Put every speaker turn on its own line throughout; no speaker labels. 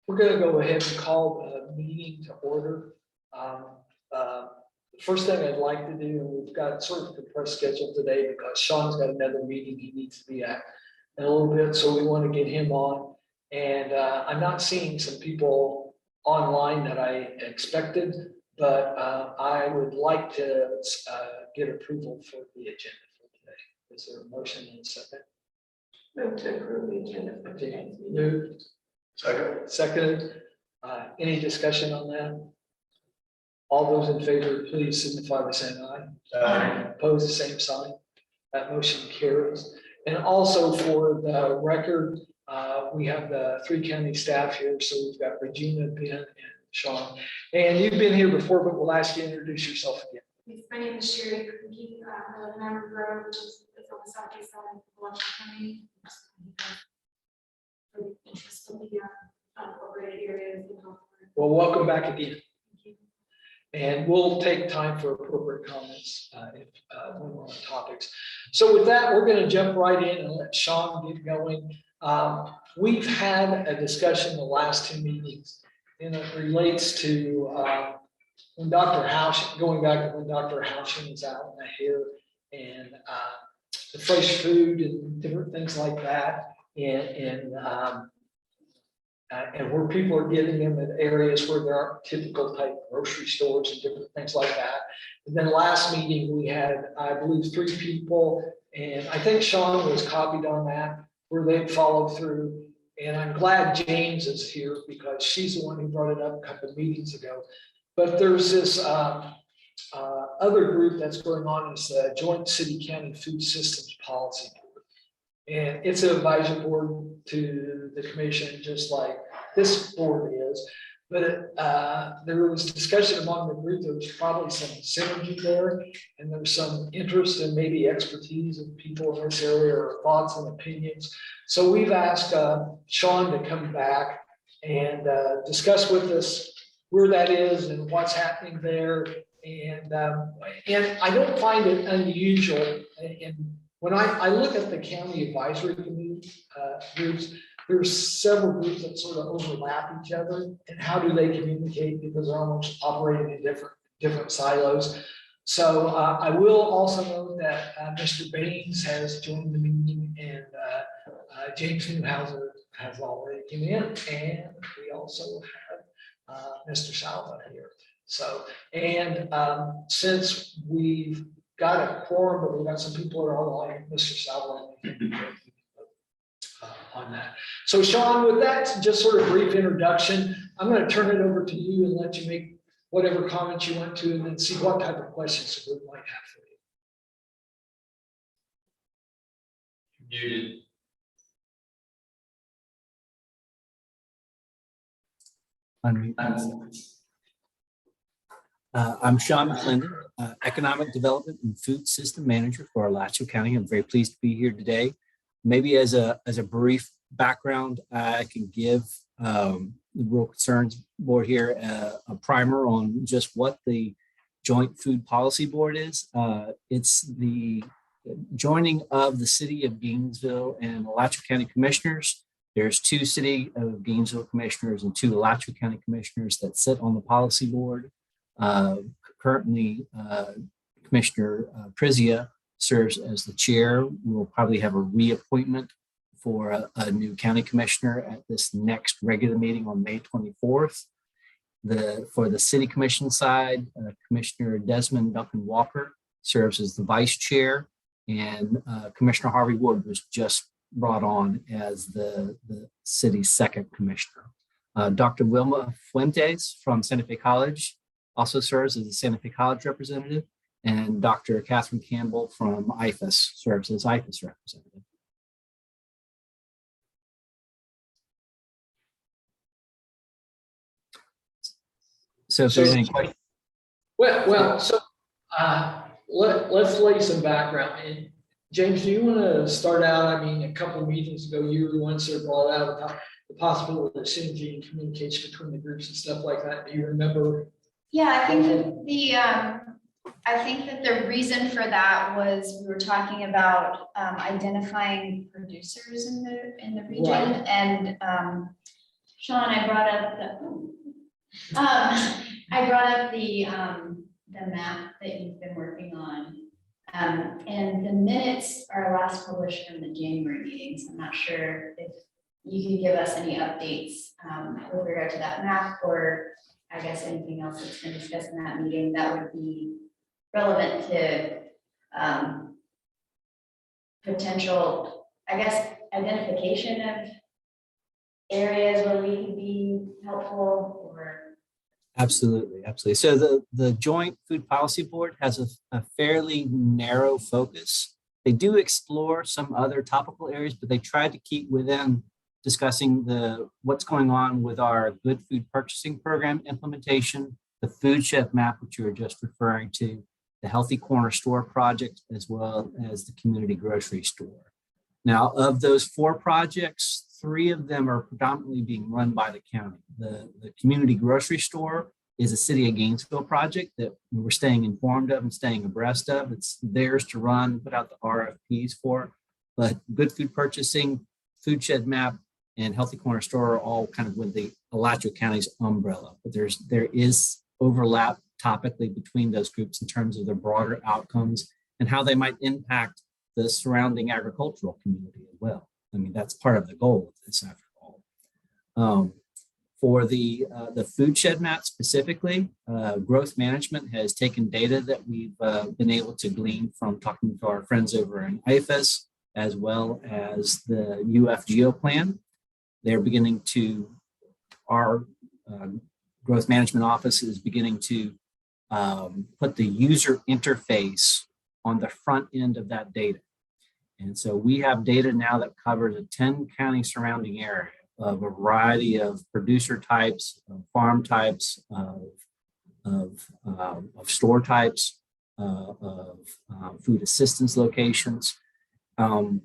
We're going to go ahead and call the meeting to order. The first thing I'd like to do, and we've got sort of a compressed schedule today because Sean's got another meeting he needs to be at in a little bit, so we want to get him on. And I'm not seeing some people online that I expected, but I would like to get approval for the agenda for today. Is there a motion and a second?
Move to approve the agenda for today's meeting.
Moved. Seconded. Any discussion on that? All those in favor, please signify by saying aye.
Aye.
Opposed, the same sign. That motion carries. And also for the record, we have the 3 county staff here. So we've got Regina, Ben, and Sean. And you've been here before, but we'll ask you to introduce yourself again.
Yes, my name is Sherry Cookie. I live in Amber Grove, which is on the southeast side of Alachua County. For the interest of the unincorporated areas.
Well, welcome back again.
Thank you.
And we'll take time for appropriate comments if when we're on topics. So with that, we're going to jump right in and let Sean get going. We've had a discussion the last 2 meetings, and it relates to when Dr. Houchen, going back to when Dr. Houchen was out here, and the fresh food and different things like that, and where people are getting them in areas where there aren't typical type grocery stores and different things like that. And then last meeting we had, I believe, 3 people, and I think Sean was copied on that, where they followed through. And I'm glad James is here because she's the one who brought it up a couple of meetings ago. But there's this other group that's going on, is the Joint City County Food Systems Policy Board. And it's an advisory board to the commission, just like this board is. But there was discussion among the group. There was probably some synergy there, and there's some interest and maybe expertise of people in this area, or thoughts and opinions. So we've asked Sean to come back and discuss with us where that is and what's happening there. And I don't find it unusual. And when I look at the county advisory committee groups, there's several groups that sort of overlap each other. And how do they communicate? Because they're almost operating in different silos. So I will also note that Mr. Baines has joined the meeting, and James Newhouser has already come in, and we also have Mr. Salva here. So, and since we've got a quorum, but we've got some people who are online, Mr. Salva on that. So Sean, with that just sort of brief introduction, I'm going to turn it over to you and let you make whatever comments you want to, and then see what type of questions the group might have for you.
Muted.
I'm Sean McClendon, Economic Development and Food System Manager for Alachua County. I'm very pleased to be here today. Maybe as a brief background, I can give the Rural Concerns Board here a primer on just what the Joint Food Policy Board is. It's the joining of the City of Gainesville and Alachua County Commissioners. There's 2 City of Gainesville Commissioners and 2 Alachua County Commissioners that sit on the policy board. Currently, Commissioner Prizia serves as the chair. We will probably have a reappointment for a new county commissioner at this next regular meeting on May 24th. For the city commission side, Commissioner Desmond Duncan Walker serves as the vice chair, and Commissioner Harvey Wood was just brought on as the city's 2nd commissioner. Dr. Wilma Fuentes from Santa Fe College also serves as the Santa Fe College representative, and Dr. Catherine Campbell from IFAS serves as IFAS representative. So if there's any questions.
Well, so let's lay some background. And James, do you want to start out? I mean, a couple of meetings ago, you were the ones that brought out the possibility of synergy and communication between the groups and stuff like that. Do you remember?
Yeah, I think that the reason for that was we were talking about identifying producers in the region,
Right.
and
Sean, I brought up the map that you've been working on. And the minutes are last published from the January meetings. I'm not sure if you could give us any updates with regard to that map, or I guess anything else that's been discussed in that meeting that would be relevant to potential, I guess, identification of areas where we could be helpful, or.
Absolutely, absolutely. So the Joint Food Policy Board has a fairly narrow focus. They do explore some other topical areas, but they try to keep within discussing what's going on with our Good Food Purchasing Program implementation, the food shed map, which you were just referring to, the Healthy Corner Store project, as well as the community grocery store. Now, of those 4 projects, 3 of them are predominantly being run by the county. The community grocery store is a City of Gainesville project that we're staying informed of and staying abreast of. It's theirs to run, put out the RFPs for. But Good Food Purchasing, Food Shed Map, and Healthy Corner Store are all kind of with the Alachua County's umbrella. But there is overlap topically between those groups in terms of their broader outcomes and how they might impact the surrounding agricultural community as well. I mean, that's part of the goal of this, after all. For the food shed map specifically, growth management has taken data that we've been able to glean from talking to our friends over in IFAS, as well as the UF Plan. They're beginning to, our growth management office is beginning to put the user interface on the front end of that data. And so we have data now that covers a 10 county surrounding area of a variety of producer types, of farm types, of store types, of food assistance locations. The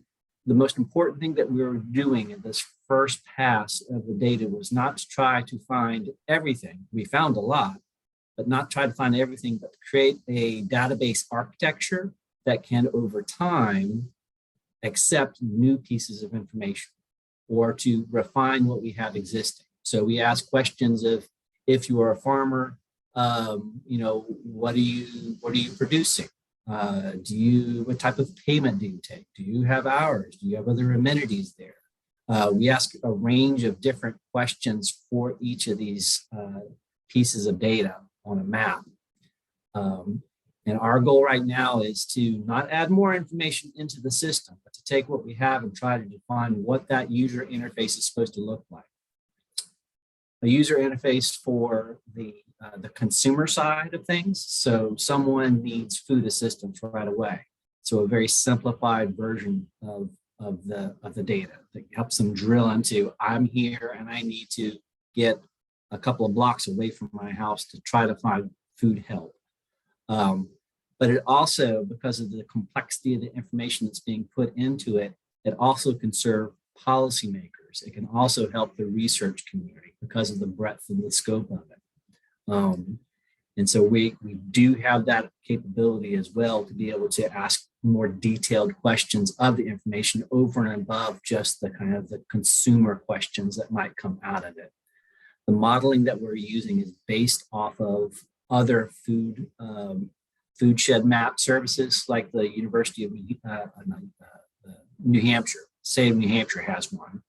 most important thing that we were doing in this first pass of the data was not to try to find everything. We found a lot, but not try to find everything, but to create a database architecture that can, over time, accept new pieces of information or to refine what we have existing. So we ask questions of, if you are a farmer, what are you producing? What type of payment do you take? Do you have hours? Do you have other amenities there? We ask a range of different questions for each of these pieces of data on a map. And our goal right now is to not add more information into the system, but to take what we have and try to define what that user interface is supposed to look like. A user interface for the consumer side of things. So someone needs food assistance right away. So a very simplified version of the data that helps them drill into, I'm here and I need to get a couple of blocks away from my house to try to find food help. But it also, because of the complexity of the information that's being put into it, it also can serve policymakers. It can also help the research community because of the breadth and the scope of it. And so we do have that capability as well to be able to ask more detailed questions of the information over and above just the kind of the consumer questions that might come out of it. The modeling that we're using is based off of other food shed map services, like the University of New Hampshire. State of New Hampshire has one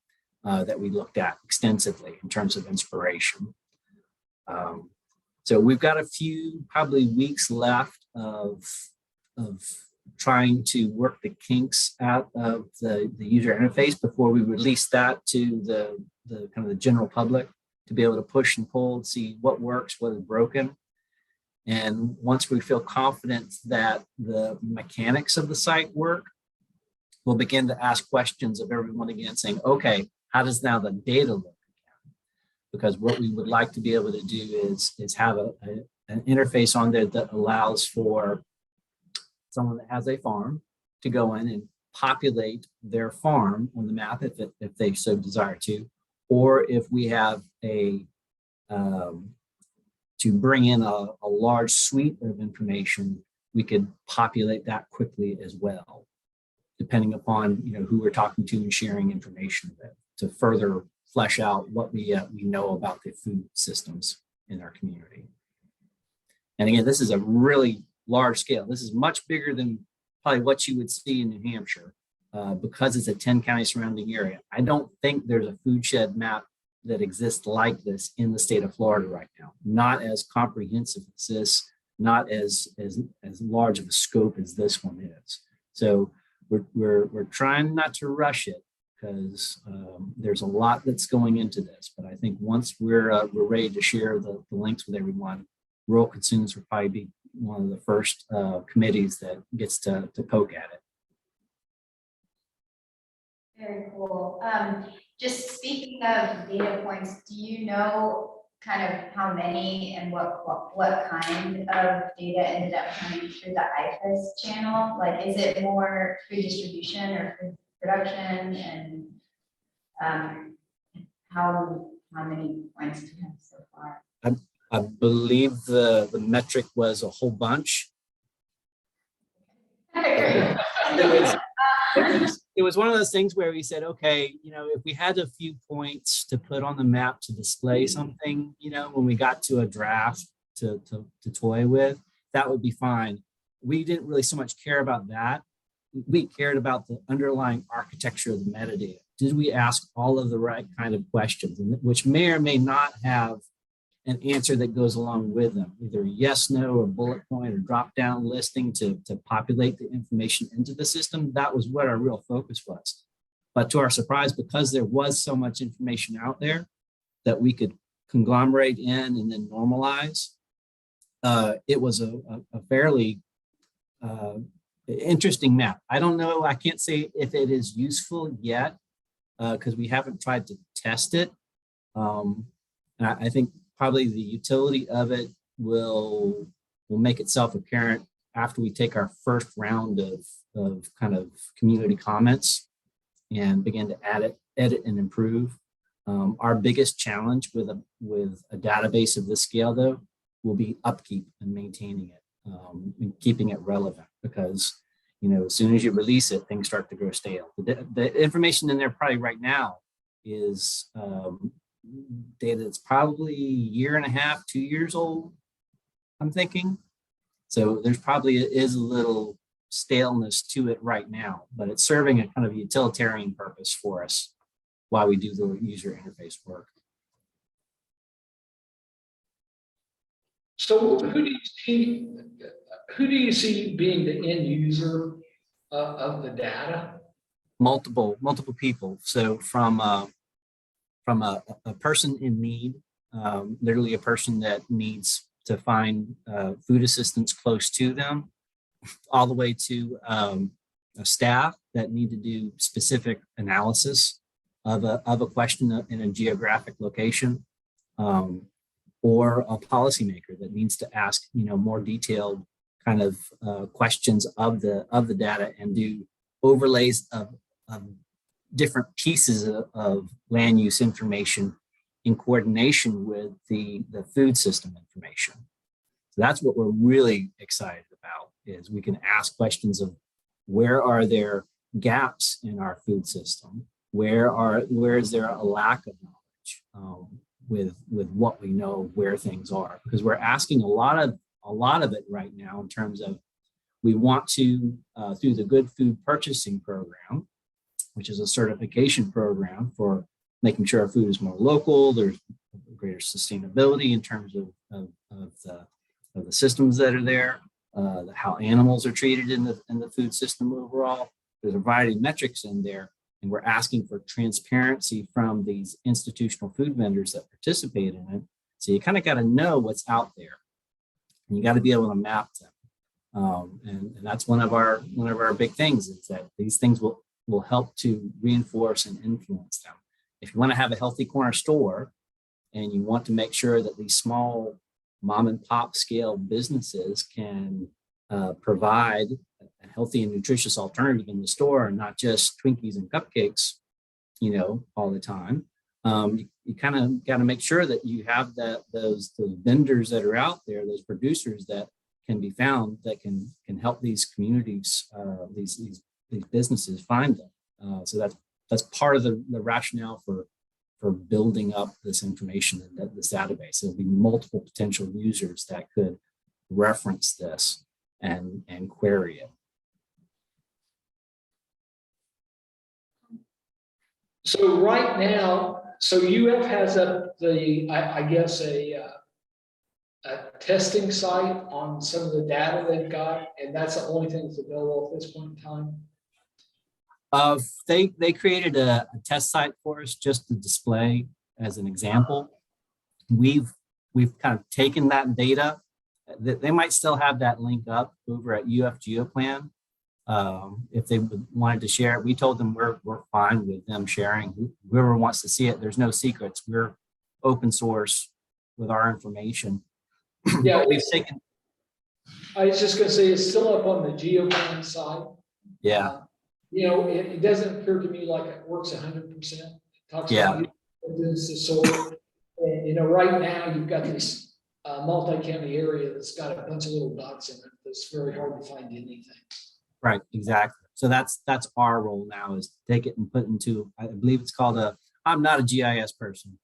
that we looked at extensively in terms of inspiration. So we've got a few probably weeks left of trying to work the kinks out of the user interface before we release that to the kind of the general public to be able to push and pull and see what works, what is broken. And once we feel confident that the mechanics of the site work, we'll begin to ask questions of everyone again, saying, okay, how does now the data look? Because what we would like to be able to do is have an interface on there that allows for someone that has a farm to go in and populate their farm on the map if they so desire to, or if we have to bring in a large suite of information, we could populate that quickly as well, depending upon who we're talking to and sharing information with, to further flesh out what we know about the food systems in our community. And again, this is a really large scale. This is much bigger than probably what you would see in New Hampshire because it's a 10 county surrounding area. I don't think there's a food shed map that exists like this in the state of Florida right now. Not as comprehensive as this, not as large of a scope as this one is. So we're trying not to rush it because there's a lot that's going into this. But I think once we're ready to share the links with everyone, Rural Consumers will probably be one of the first committees that gets to poke at it.
Very cool. Just speaking of data points, do you know kind of how many and what kind of data ended up coming through the IFAS channel? Like, is it more food distribution or food production? And how many points do you have so far?
I believe the metric was a whole bunch. It was one of those things where we said, okay, if we had a few points to put on the map to display something, when we got to a draft to toy with, that would be fine. We didn't really so much care about that. We cared about the underlying architecture of the metadata. Did we ask all of the right kind of questions, which may or may not have an answer that goes along with them, either yes, no, or bullet point or drop down listing to populate the information into the system. That was what our real focus was. But to our surprise, because there was so much information out there that we could conglomerate in and then normalize, it was a fairly interesting map. I don't know, I can't say if it is useful yet because we haven't tried to test it. And I think probably the utility of it will make itself apparent after we take our first round of kind of community comments and begin to edit and improve. Our biggest challenge with a database of this scale, though, will be upkeep and maintaining it and keeping it relevant because, as soon as you release it, things start to grow stale. The information in there probably right now is data that's probably a year and a half, 2 years old, I'm thinking. So there's probably is a little staleness to it right now, but it's serving a kind of utilitarian purpose for us while we do the user interface work.
So who do you see being the end user of the data?
Multiple people. So from a person in need, literally a person that needs to find food assistance close to them, all the way to staff that need to do specific analysis of a question in a geographic location, or a policymaker that needs to ask more detailed kind of questions of the data and do overlays of different pieces of land use information in coordination with the food system information. So that's what we're really excited about, is we can ask questions of where are there gaps in our food system? Where is there a lack of knowledge with what we know where things are? Because we're asking a lot of it right now in terms of we want to, through the Good Food Purchasing Program, which is a certification program for making sure our food is more local, there's greater sustainability in terms of the systems that are there, how animals are treated in the food system overall. There's a variety of metrics in there, and we're asking for transparency from these institutional food vendors that participate in it. So you kind of got to know what's out there, and you got to be able to map them. And that's one of our big things, is that these things will help to reinforce and influence them. If you want to have a healthy corner store and you want to make sure that these small mom and pop scale businesses can provide a healthy and nutritious alternative in the store and not just Twinkies and cupcakes, all the time, you kind of got to make sure that you have those vendors that are out there, those producers that can be found that can help these communities, these businesses find them. So that's part of the rationale for for building up this information in this database. There'll be multiple potential users that could reference this and query it.
So right now, so UF has I guess a testing site on some of the data they've got, and that's the only thing that's available at this point in time.
They created a test site for us just to display as an example. We've kind of taken that data. They might still have that link up over at UF GeoPlan. If they wanted to share it, we told them we're fine with them sharing. Whoever wants to see it, there's no secrets. We're open source with our information.
Yeah,
We've taken.
I was just gonna say, it's still up on the GeoPlan side.
Yeah.
It doesn't appear to me like it works 100%. Talks
Yeah.
about this is solar. And, right now you've got this multi-county area that's got a bunch of little dots in it. That's very hard to find anything. Right,
Exactly. So that's our role now, is to take it and put into, I believe it's called I'm not a GIS person,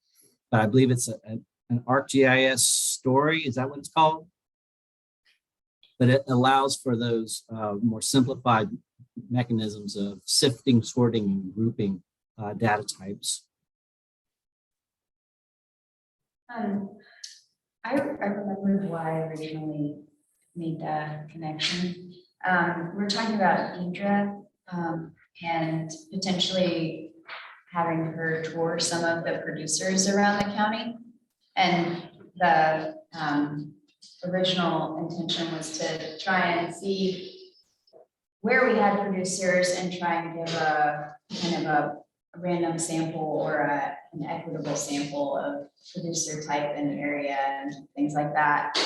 but I believe it's an ArcGIS story. Is that what it's called? But it allows for those more simplified mechanisms of sifting, sorting, and grouping data types.
I remember why I originally made that connection. We're talking about Indra and potentially having her tour some of the producers around the county. And the original intention was to try and see where we had producers and try and give a kind of a random sample or an equitable sample of producer type in the area and things like that.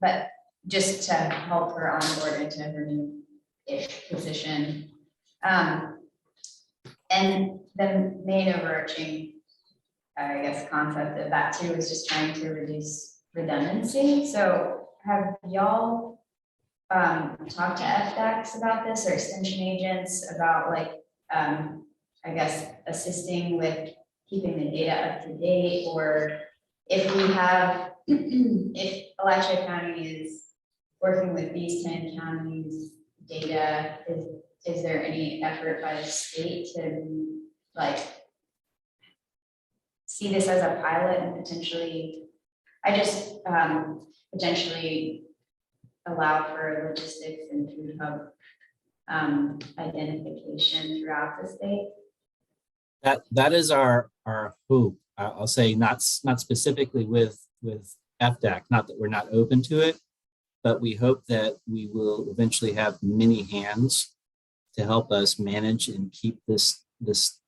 But just to help her onboard into her new-ish position. And the main overarching, I guess, concept of that too is just trying to reduce redundancy. So have y'all talked to FDACs about this, or extension agents about, like, I guess, assisting with keeping the data up to date, or if we have, if Alachua County is working with these 10 counties' data, is there any effort by the state to, like, see this as a pilot and potentially, potentially allow for logistics and food hub identification throughout the state?
That is our hope. I'll say not specifically with FDAC, not that we're not open to it, but we hope that we will eventually have many hands to help us manage and keep this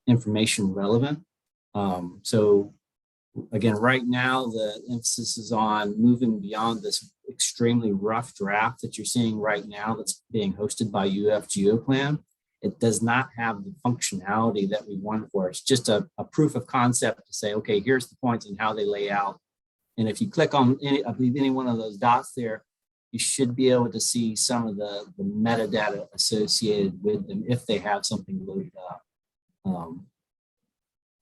information relevant. So again, right now the emphasis is on moving beyond this extremely rough draft that you're seeing right now that's being hosted by UF GeoPlan. It does not have the functionality that we want for it. It's just a proof of concept to say, okay, here's the points and how they lay out. And if you click on I believe any one of those dots there, you should be able to see some of the metadata associated with them if they have something loaded up.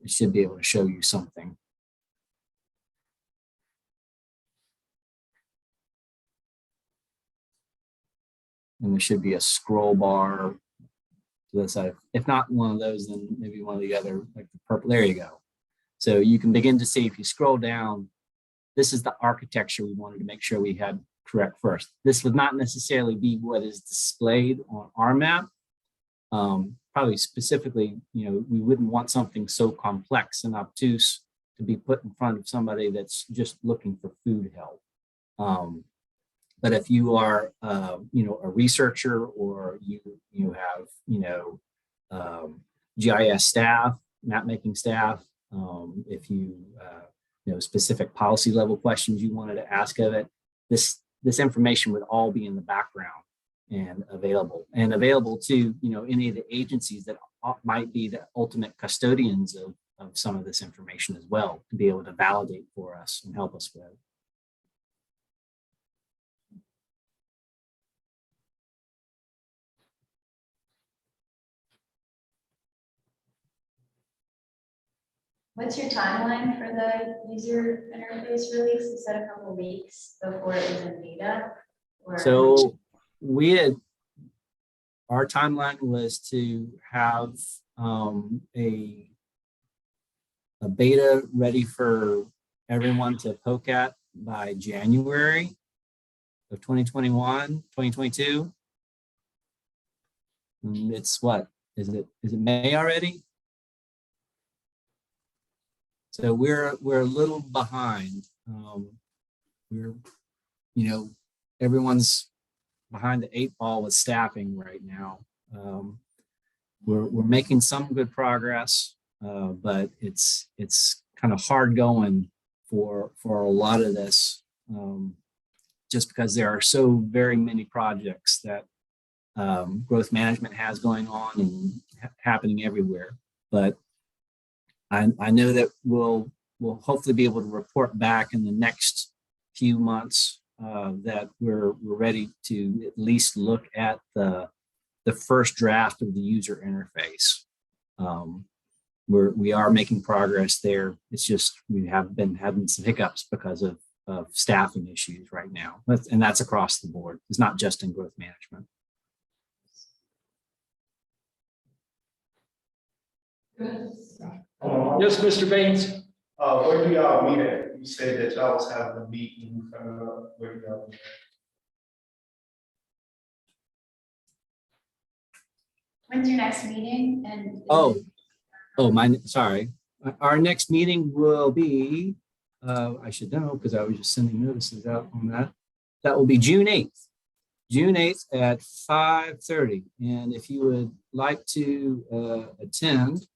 It should be able to show you something. And there should be a scroll bar to the side. If not one of those, then maybe one of the other, like the purple. There you go. So you can begin to see, if you scroll down, this is the architecture we wanted to make sure we had correct first. This would not necessarily be what is displayed on our map. Probably specifically, we wouldn't want something so complex and obtuse to be put in front of somebody that's just looking for food help. But if you are, a researcher, or you have, GIS staff, map making staff, if you, specific policy level questions you wanted to ask of it, this information would all be in the background and available to, any of the agencies that might be the ultimate custodians of some of this information as well, to be able to validate for us and help us with.
What's your timeline for the user interface release? You said a couple weeks before it was in beta? Or-
So our timeline was to have a beta ready for everyone to poke at by January of 2021, 2022. And it's what? Is it May already? So we're a little behind. We're, everyone's behind the 8 ball with staffing right now. We're making some good progress, but it's kind of hard going for a lot of this, just because there are so very many projects that growth management has going on and happening everywhere. But I know that we'll hopefully be able to report back in the next few months that we're ready to at least look at the first draft of the user interface. We are making progress there. It's just we have been having some hiccups because of staffing issues right now, and that's across the board. It's not just in growth management.
Yes, Mr. Baines?
Where do y'all meet at? You said that y'all was having a meeting coming up. Where do y'all meet at?
When's your next meeting? And
Sorry. Our next meeting will be, I should know because I was just sending notices out on that. That will be June 8th. June 8th at 5:30. And if you would like to attend,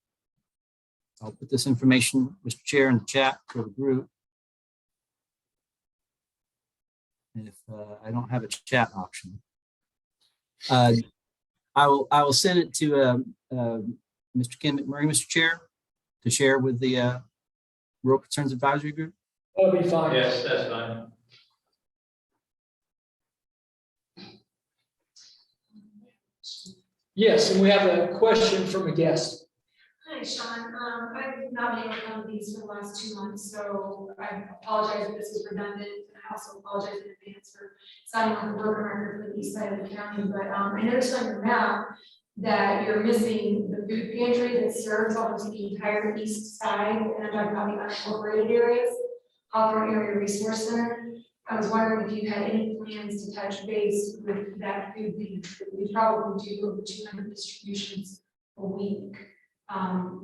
I'll put this information, Mr. Chair, in the chat for the group. And if I don't have a chat option, I will send it to Mr. Ken McMurray, Mr. Chair, to share with the Rural Concerns Advisory Group.
That'll be fine.
Yes, that's fine.
Yes, and we have a question from a guest.
Hi, Sean. I've not been able to come to these for the last 2 months, so I apologize if this is redundant. And I also apologize in advance for sounding like a broken record for the east side of the county. But I noticed on your map that you're missing the food pantry that serves almost the entire east side, and I'm talking about the unincorporated areas, Hawthorne Area Resource Center. I was wondering if you had any plans to touch base with that food pantry. We probably do over 200 distributions a week.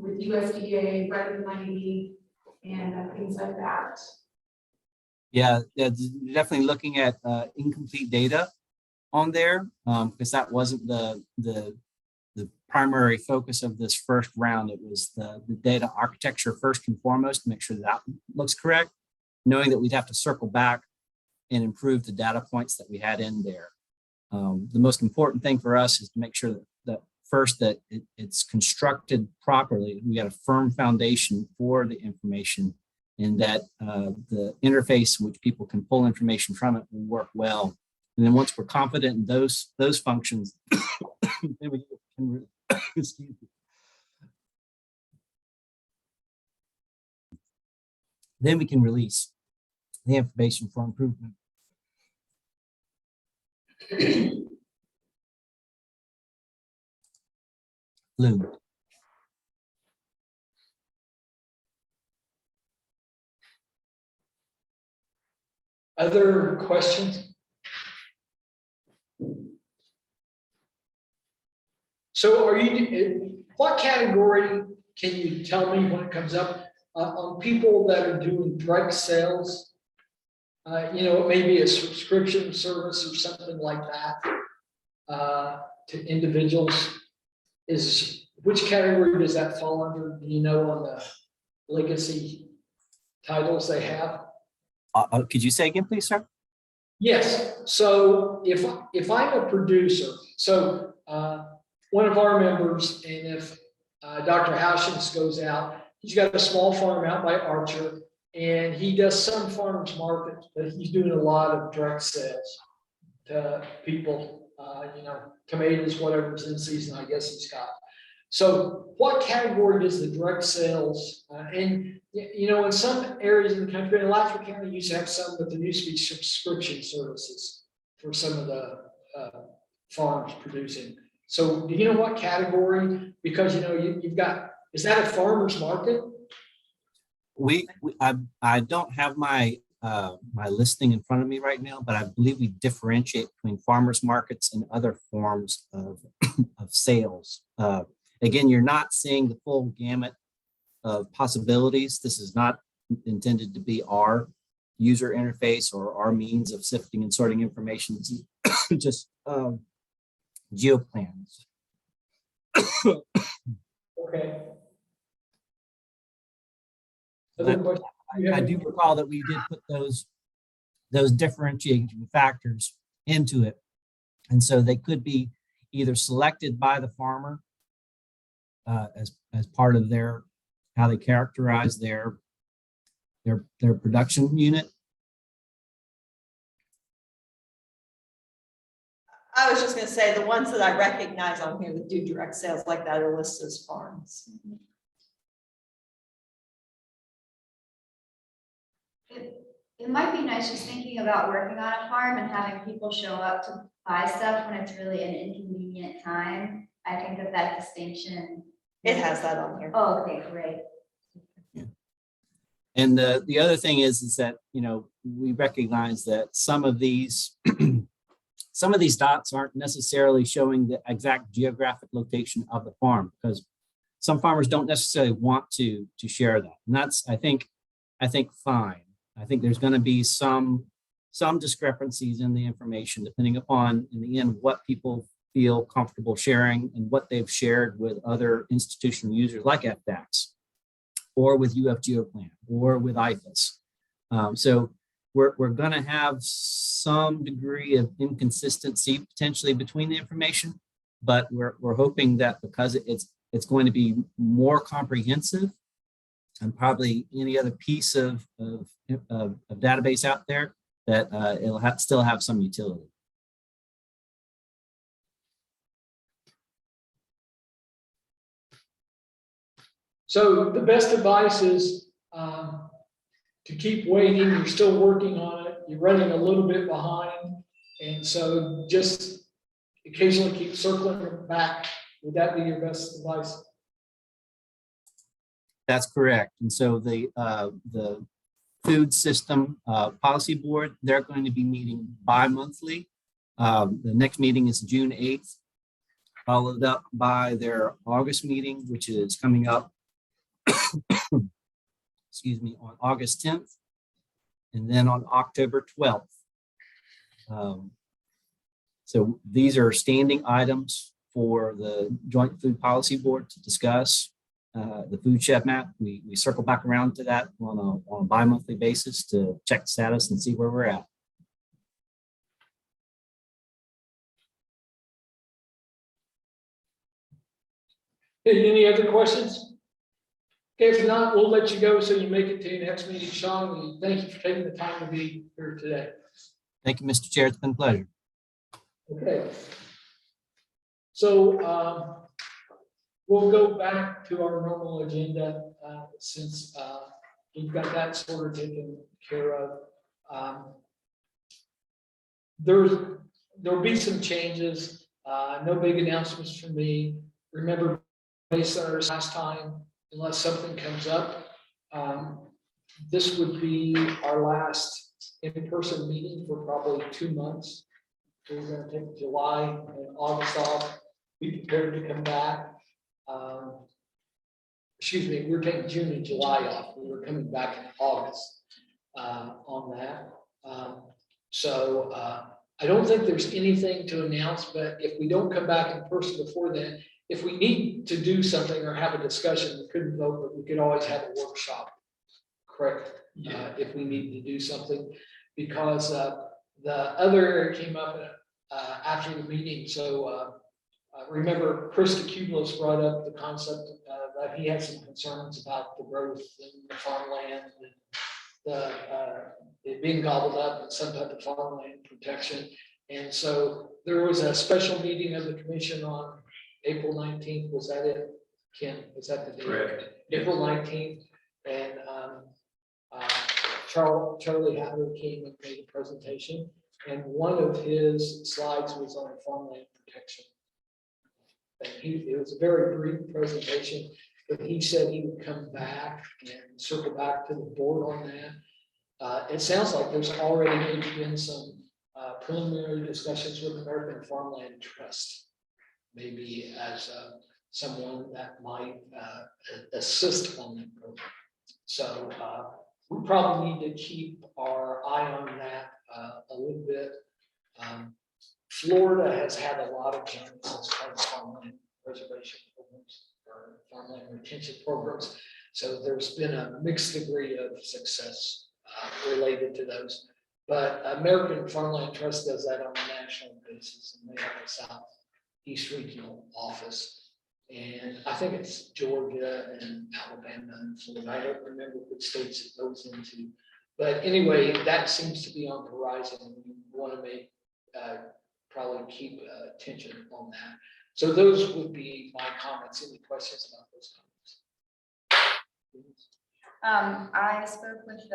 With USDA, Bread and Mighty, and things like that.
Yeah, definitely looking at incomplete data on there, because that wasn't the primary focus of this first round. It was the data architecture first and foremost to make sure that looks correct, knowing that we'd have to circle back and improve the data points that we had in there. The most important thing for us is to make sure that first that it's constructed properly. We got a firm foundation for the information, and that the interface which people can pull information from it will work well. And then once we're confident in those functions, then we can excuse me. Then we can release the information for improvement. Lou.
Other questions? So what category can you tell me when it comes up on people that are doing direct sales? It may be a subscription service or something like that to individuals. Which category does that fall under? Do you know on the legacy titles they have?
Could you say again, please, sir?
Yes. So if I'm a producer, so one of our members, and if Dr. Houshins goes out, he's got a small farm out by Archer, and he does some farmers markets, but he's doing a lot of direct sales to people. Tomatoes, whatever's in season, I guess he's got. So what category does the direct sales And, in some areas of the country, and Alachua County used to have some, but there used to be subscription services for some of the farms producing. So do you know what category? Because, you've got, is that a farmer's market?
I don't have my my listing in front of me right now, but I believe we differentiate between farmers markets and other forms of of sales. Again, you're not seeing the full gamut of possibilities. This is not intended to be our user interface or our means of sifting and sorting information. It's just geoplans.
Okay.
But
Other questions?
I do recall that we did put those differentiating factors into it. And so they could be either selected by the farmer as part of their, how they characterize their production unit.
I was just gonna say, the ones that I recognize on here that do direct sales like that are listed as farms.
It might be nice just thinking about working on a farm and having people show up to buy stuff when it's really an inconvenient time. I think that distinction.
It has that on here.
Oh, okay, great.
And the other thing is that, we recognize that some of these dots aren't necessarily showing the exact geographic location of the farm, because some farmers don't necessarily want to share that. And that's, I think fine. I think there's going to be some discrepancies in the information, depending upon, in the end, what people feel comfortable sharing and what they've shared with other institutional users like FDAX or with UF GeoPlan or with IFAS. So we're going to have some degree of inconsistency potentially between the information, but we're hoping that because it's going to be more comprehensive and probably any other piece of database out there, that it'll still have some utility.
So the best advice is to keep waiting. You're still working on it. You're running a little bit behind. And so just occasionally keep circling it back. Would that be your best advice? That's
correct. And so the Food System Policy Board, they're going to be meeting bi-monthly. The next meeting is June 8th, followed up by their August meeting, which is coming up, excuse me, on August 10th, and then on October 12th. So these are standing items for the Joint Food Policy Board to discuss. The food chef map, we circle back around to that on a bi-monthly basis to check the status and see where we're at.
Any other questions? Okay, if not, we'll let you go so you make it to your next meeting. Sean, we thank you for taking the time to be here today.
Thank you, Mr. Chair. It's been a pleasure.
Okay. So we'll go back to our normal agenda since we've got that sort of taken care of. There'll be some changes. No big announcements from me. Remember, based on our last time, unless something comes up, this would be our last in-person meeting for probably 2 months. We're going to take July and August off. Be prepared to come back. Excuse me, we're taking June and July off. We're coming back in August on that. So I don't think there's anything to announce, but if we don't come back in person before then, if we need to do something or have a discussion, we couldn't vote, but we could always have a workshop. Correct. If we need to do something, because the other area came up after the meeting. So remember, Chris DeCubelos brought up the concept that he had some concerns about the growth in the farmland and it being gobbled up and some type of farmland protection. And so there was a special meeting of the commission on April 19th. Was that it, Ken? Was that the date?
Correct.
April 19th. Charlie Howard came and made a presentation, and one of his slides was on farmland protection. And it was a very brief presentation, but he said he would come back and circle back to the board on that. It sounds like there's already been some preliminary discussions with American Farmland Trust, maybe as someone that might assist on that program. So we probably need to keep our eye on that a little bit. Florida has had a lot of grants as part of farmland preservation programs or farmland retention programs. So there's been a mixed degree of success related to those. But American Farmland Trust does that on a national basis, and they have a Southeast Regional Office. And I think it's Georgia and Alabama and Florida. I don't remember which states it goes into. But anyway, that seems to be on the horizon. We want to make probably keep attention on that. So those would be my comments. Any questions about those comments?
I spoke with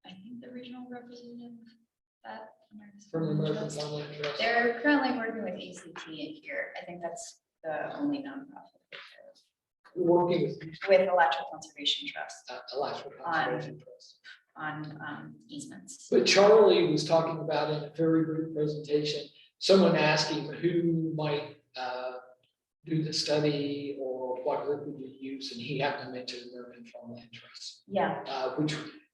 I think the regional representative that.
From the American Farmland Trust?
They're currently working with ACT here. I think that's the only nonprofit.
Working
With Alachua Conservation Trust
Alachua Conservation Trust.
on easements.
But Charlie was talking about in a very brief presentation, someone asked him who might do the study or what group would you use, and he happened to mention American Farmland Trust.
Yeah.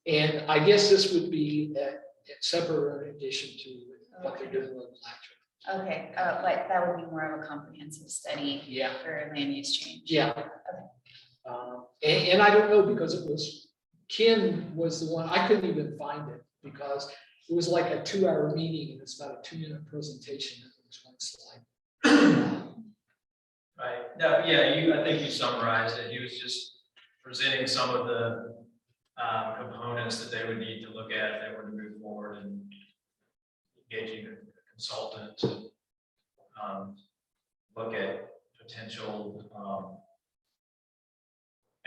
And I guess this would be a separate in addition to what they're doing with Alachua.
Okay, like that would be more of a comprehensive study.
Yeah.
For land use change.
Yeah. And I don't know, because it was, Ken was the one, I couldn't even find it because it was like a 2-hour meeting and it's about a 2-minute presentation. It was one slide.
Right, no, yeah, I think you summarized it. He was just presenting some of the components that they would need to look at if they were to move forward and engaging a consultant to look at potential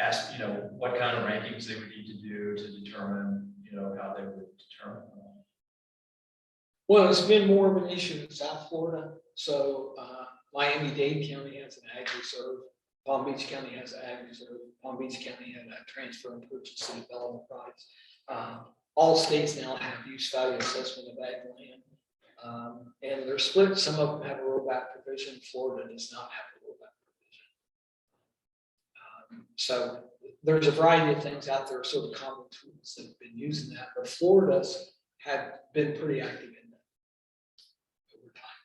ask, what kind of rankings they would need to do to determine, how they would determine.
Well, it's been more of an issue in South Florida. So Miami-Dade County has an ag reserve. Palm Beach County has an ag reserve. Palm Beach County had a transfer and purchase and development rights. All states now have use value assessment of ag land. And they're split. Some of them have a rollback provision. Florida does not have a rollback provision. So there's a variety of things out there, sort of common tools that have been using that, but Florida's had been pretty active in that over time.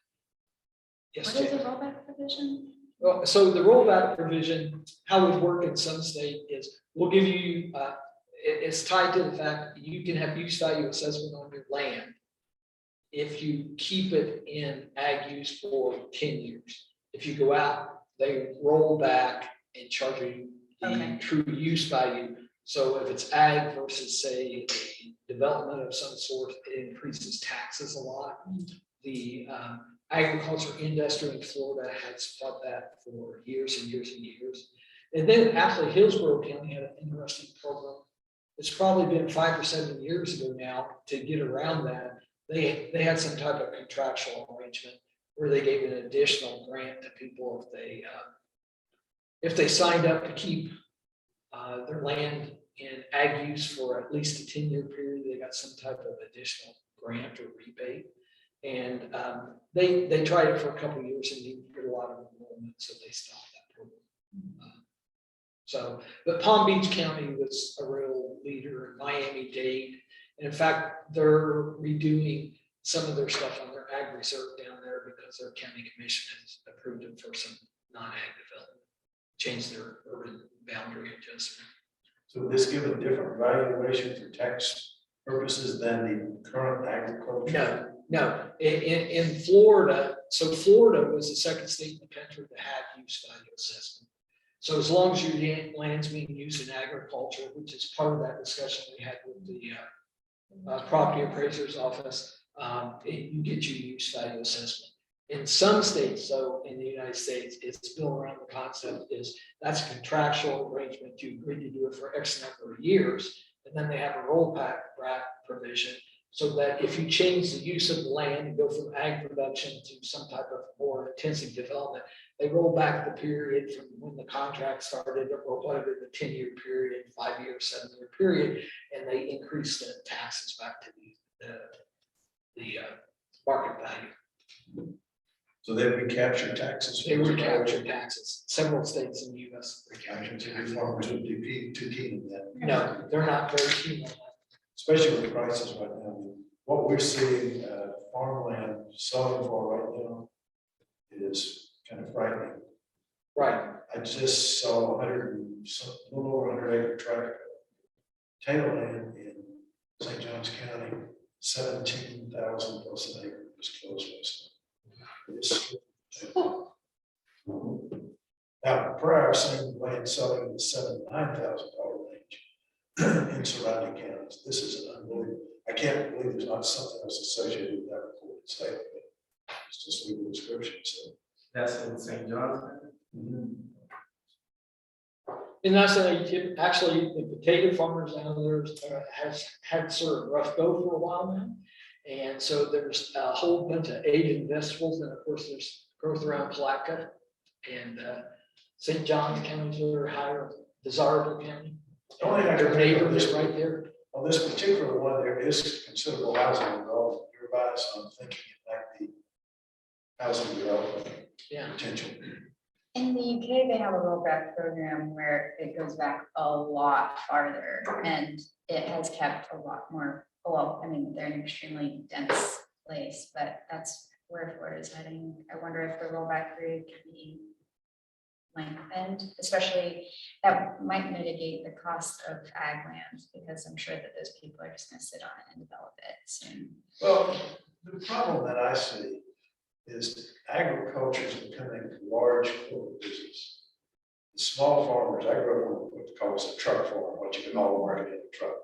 Yes,
What is
Jay?
a rollback provision?
Well, so the rollback provision, how it would work in some state is we'll give you, it's tied to the fact that you can have use value assessment on your land if you keep it in ag use for 10 years. If you go out, they roll back and charge you the true use value. So if it's ag versus, say, a development of some sort, it increases taxes a lot. The agriculture industry in Florida has fought that for years and years and years. And then actually Hillsborough County had an interesting program. It's probably been 5 or 7 years ago now to get around that. They had some type of contractual arrangement where they gave an additional grant to people if they signed up to keep their land in ag use for at least a 10-year period. They got some type of additional grant or rebate. And they tried it for a couple of years and didn't get a lot of enrollment, so they stopped that program. But Palm Beach County was a real leader, in Miami-Dade. And in fact, they're redoing some of their stuff on their ag reserve down there because their county commission has approved them for some non-ag development, change their urban boundary adjustment.
So would this give a different valuation for tax purposes than the current agriculture?
No, in Florida, so Florida was the second state in the country that had use value assessment. So as long as your land's being used in agriculture, which is part of that discussion we had with the property appraiser's office, you get your use value assessment. In some states, though, in the United States, it's built around the concept is that's a contractual arrangement. You agree to do it for X number of years. And then they have a rollback provision so that if you change the use of the land and go from ag production to some type of more intensive development, they roll back the period from when the contract started or whatever the 10-year period, 5-year, 7-year period, and they increase the taxes back to the market value.
So they recapture taxes.
They recapture taxes. Several states in the US recapture
Capture
taxes.
farmers would be too keen on that.
No, they're not very keen on that.
Especially with prices right now. What we're seeing, farmland selling for right now is kind of frightening.
Right.
I just saw a little over 100 acre tract tableland in St. Johns County, 17,000 plus an acre was closed recently. It's- Now, prior, same land selling in the $7,000-9,000 range in surrounding counties. This is an unbelievable. I can't believe there's not something else associated with that reported statement. It's just legal description, so.
That's in St. John's.
And that's actually the potato farmers down there has had sort of rough go for a while now. And so there's a whole bunch of Asian vegetables, and of course there's growth around Palatka and St. John's counties are higher, desirable county.
The only thing I can
Their
think of
neighbors
is
right there.
on this particular one, there is considerable housing involved nearby, so I'm thinking it might be housing development
Yeah.
potential.
In the UK, they have a rollback program where it goes back a lot farther and it has kept a lot more, well, I mean, they're an extremely dense place, but that's where Florida is heading. I wonder if the rollback period can be lengthened, especially that might mitigate the cost of ag land, because I'm sure that those people are just gonna sit on it and develop it soon.
Well, the problem that I see is agriculture is becoming a large corporate business. The small farmers, I grew up with what calls a truck farm, what you can all market in a truck.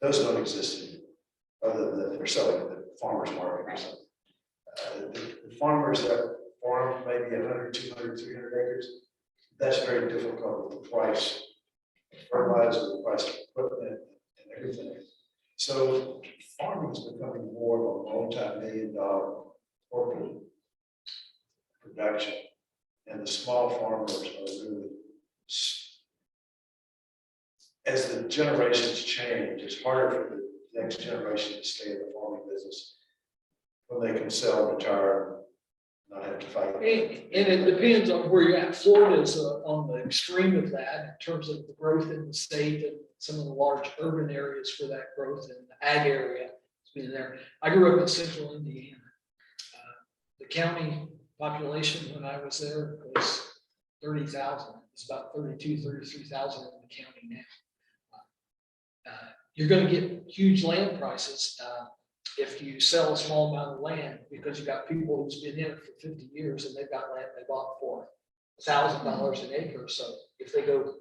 Those don't exist anymore, other than they're selling at the farmer's market or something. The farmers that farm maybe 100, 200, 300 acres, that's very difficult with the price of fertilizer, the price of equipment and everything. So farming is becoming more of a multi-million-dollar corporate production. And the small farmers are really, as the generations change, it's harder for the next generation to stay in the farming business when they can sell, retire, not have to fight.
And it depends on where you're at. Florida is on the extreme of that in terms of the growth in the state and some of the large urban areas for that growth in the ag area. It's been there. I grew up in central Indiana. The county population when I was there was 30,000. It's about 32, 33,000 in the county now. You're going to get huge land prices if you sell a small amount of land, because you've got people who's been in it for 50 years and they've got land they bought for $1,000 an acre. So if they go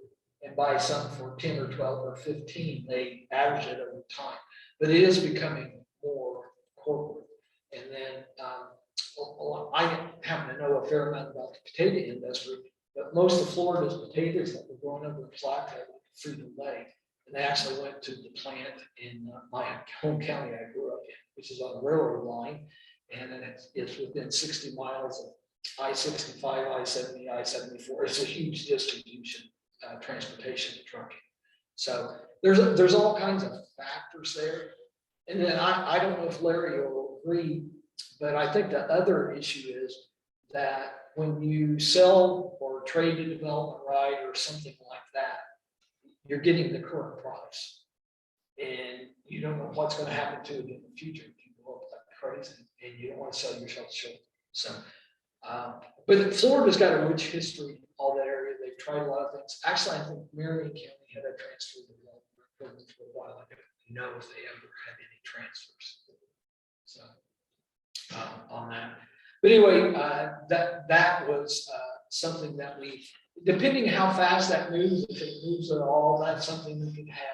and buy something for 10 or 12 or 15, they average it over time. But it is becoming more corporate. And then I happen to know a fair amount about the potato industry, but most of Florida's potatoes that were growing up in Palatka were Freedom Lake. And they actually went to the plant in my home county I grew up in, which is on the railroad line. And then it's within 60 miles of I-65, I-70, I-74. It's a huge distribution, transportation and trucking. So there's all kinds of factors there. And then I don't know if Larry will agree, but I think the other issue is that when you sell or trade a development right or something like that, you're getting the current price. And you don't know what's going to happen to it in the future. You go up like crazy and you don't want to sell yourself short. So, but Florida's got a rich history, all that area. They've tried a lot of things. Actually, I think Marion County had a transfer development program for a while. I don't know if they ever had any transfers. So on that. But anyway, that was something that we, depending how fast that moves, if it moves at all, that's something we could have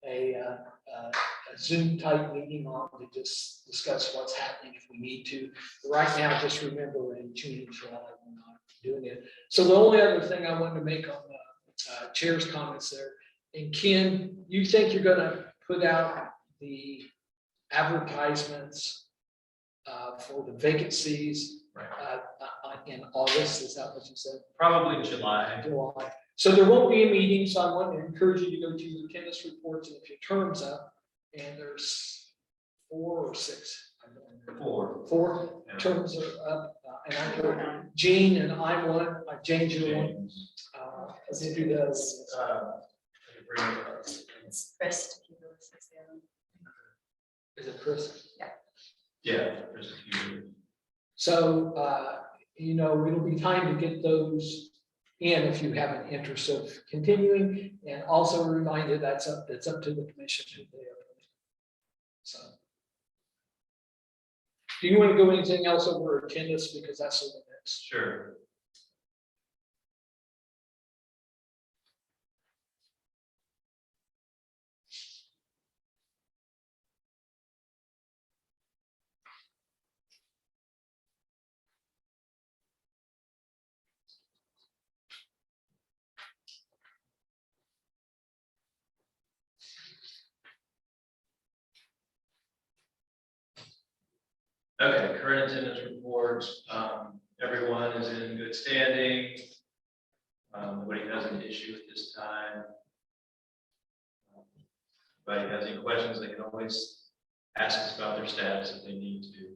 a Zoom type meeting on to just discuss what's happening if we need to. Right now, just remember in June and July, we're not doing it. So the only other thing I wanted to make on the chair's comments there, and Ken, you think you're gonna put out the advertisements for the vacancies
Right.
in August, is that what you said?
Probably July.
July. So there won't be a meeting, so I want to encourage you to go to your attendance reports, and if your term's up, and there's 4 or 6. I don't remember. 4
Yeah.
terms are up, and I know Gene and I'm one, Jane's your one.
James.
Let's do those.
It's Chris.
Is it Chris?
Yeah, there's a few.
So, you know, it'll be time to get those in if you have an interest of continuing, and also a reminder that's up to the commission who they are. So. Do you want to go anything else over attendance, because that's the next?
Sure. Okay, current attendance reports, everyone is in good standing. Nobody has an issue at this time. If anybody has any questions, they can always ask us about their status if they need to.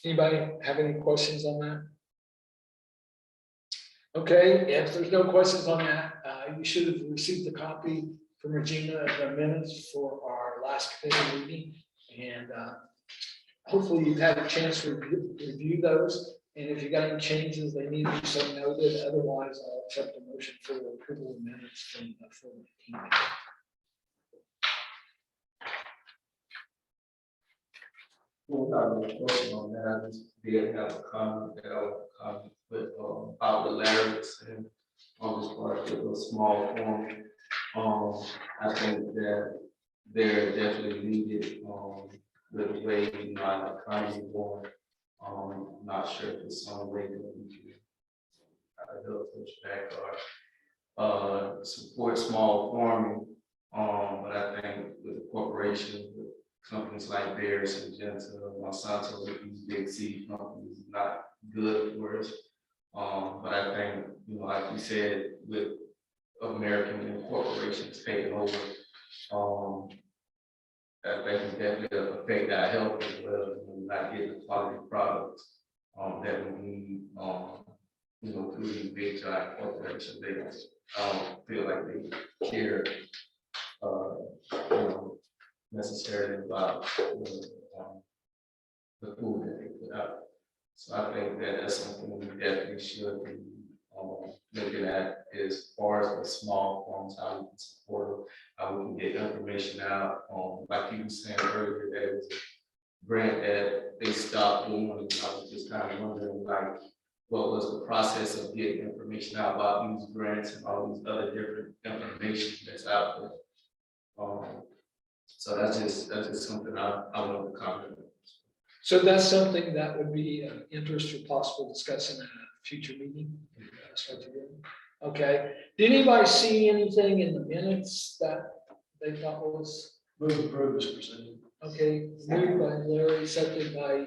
Anybody have any questions on that? Okay, if there's no questions on that, you should have received a copy from Regina of the minutes for our last committee meeting. And hopefully you've had a chance to review those. And if you got any changes, they need to be so noted. Otherwise, I'll accept the motion for approval of minutes from the 14th.
Well, I have a question on that. I just did have a comment that I would comment with about the letters and on this part of the small form. I think that they're definitely needed with the way the economy is going. I'm not sure if it's some way that we can help push back or support small farming. But I think with the corporations, with companies like Bears and Genta, Monsanto, these big seed companies, is not good for us. But I think, you know, like you said, with American corporations taking over, that they can definitely affect our health as well, and not get the quality products that we need, you know, through these big giant corporations. They don't feel like they care, you know, necessarily about the food that they put out. So I think that that's something we definitely should be looking at as far as the small farms, how we can support them, how we can get information out. Like you were saying earlier, there was a grant that they stopped doing, and I was just kind of wondering, like, what was the process of getting information out about these grants and all these other different information that's out there. So that's just something I want to comment on.
So that's something that would be of interest or possible discussing in a future meeting. That's what you're doing. Okay. Did anybody see anything in the minutes that they thought was?
Move approved as presented.
Okay, moved by Larry, seconded by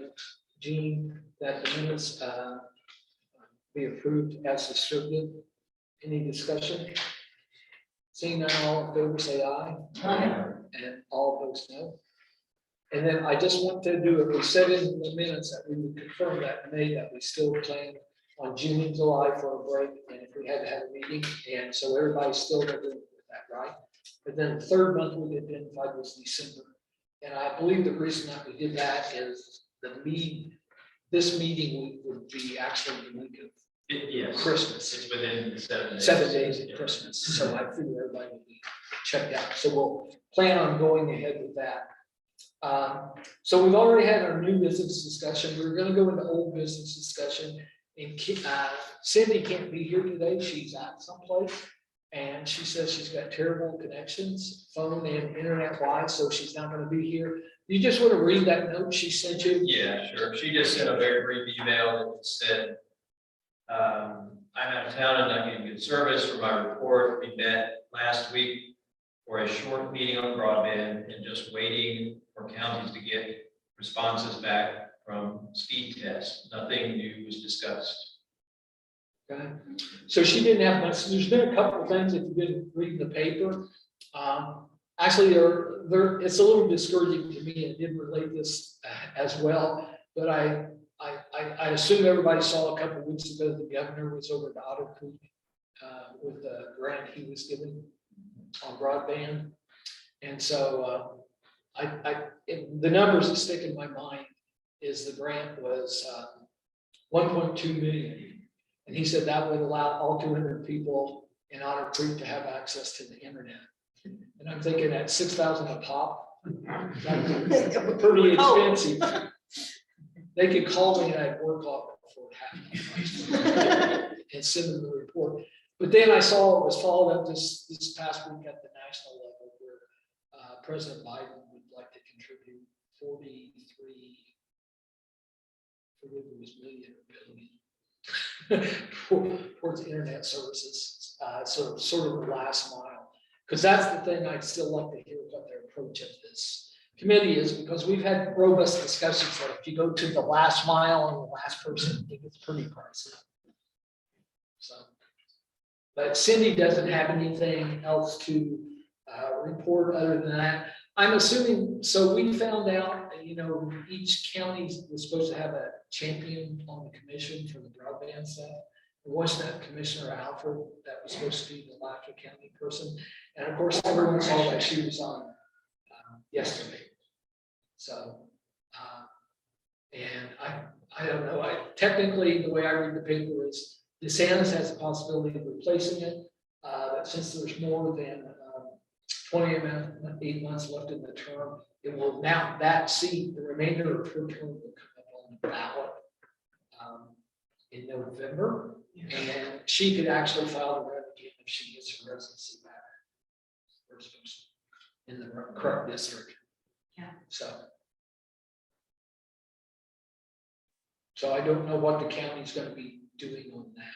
Gene, that the minutes be approved as distributed. Any discussion? Seeing none, all in favor, say aye.
Aye.
And all opposed, no. And then I just want to do it, we said in the minutes that we would confirm that in May, that we still plan on June and July for a break, and if we had to have a meeting, and so everybody's still agreeing with that, right? But then the third month we identified was December. And I believe the reason that we did that is this meeting would be actually the week of
Yes.
Christmas.
It's within the 7 days.
7 days of
Yeah.
Christmas, so I figure everybody will be checked out, so we'll plan on going ahead with that. So we've already had our new business discussion, we're gonna go into old business discussion. And Cindy can't be here today, she's at someplace, And she says she's got terrible connections, phone and internet wise, so she's not gonna be here. You just want to read that note she sent you?
Yeah, sure. She just sent a very brief email that said, I'm out of town and not getting good service for my report. We met last week for a short meeting on broadband and just waiting for counties to get responses back from speed tests. Nothing new was discussed.
Okay. So she didn't have much, there's been a couple of things if you've been reading the paper. Actually, it's a little discouraging to me, and didn't relate this as well, but I assume everybody saw a couple of weeks ago, the governor was over at Otter Creek with the grant he was given on broadband. And so the numbers that stick in my mind is the grant was 1.2 million. And he said that would allow all 200 people in Otter Creek to have access to the internet. And I'm thinking at 6,000 a pop, that's pretty expensive. They could call me and I'd work off before it happened and send them the report. But then I saw it was followed up this past week at the national level where President Biden would like to contribute 43 million or billion towards internet services. So sort of the last mile. Because that's the thing I'd still like to hear what their approach of this committee is, because we've had robust discussions that if you go to the last mile and the last person, it gets pretty pricey. So, but Cindy doesn't have anything else to report other than that. I'm assuming, so we found out, each county was supposed to have a champion on the commission for the broadband stuff. It wasn't that Commissioner Alfred that was supposed to be the Alachua County person. And of course, everyone saw that she was on yesterday. So, and I don't know, technically the way I read the paper is DeSantis has the possibility of replacing it. But since there's more than 28 months left in the term, it will now, that seat, the remainder of her term will come up on the ballot in November. And she could actually file the run again if she gets her residency back. First person in the correct district.
Yeah.
So I don't know what the county's going to be doing on that.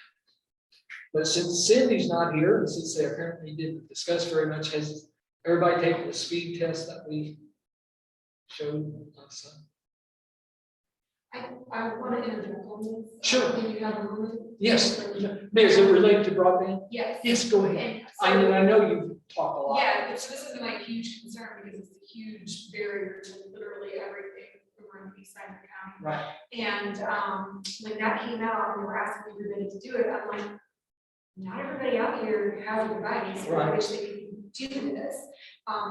But since Cindy's not here, and since they apparently didn't discuss very much, has everybody taken the speed test that we showed last time?
I want to interject on this.
Sure.
Can you have a moment?
Yes. Does it relate to broadband?
Yes.
Yes, go ahead.
And so-
I know you've talked a lot.
Yeah, so this is my huge concern because it's a huge barrier to literally everything over the east side of the county.
Right.
And when that came out and they were asking everybody to do it, I'm like, not everybody out here has a device. I
Right.
wish they could do this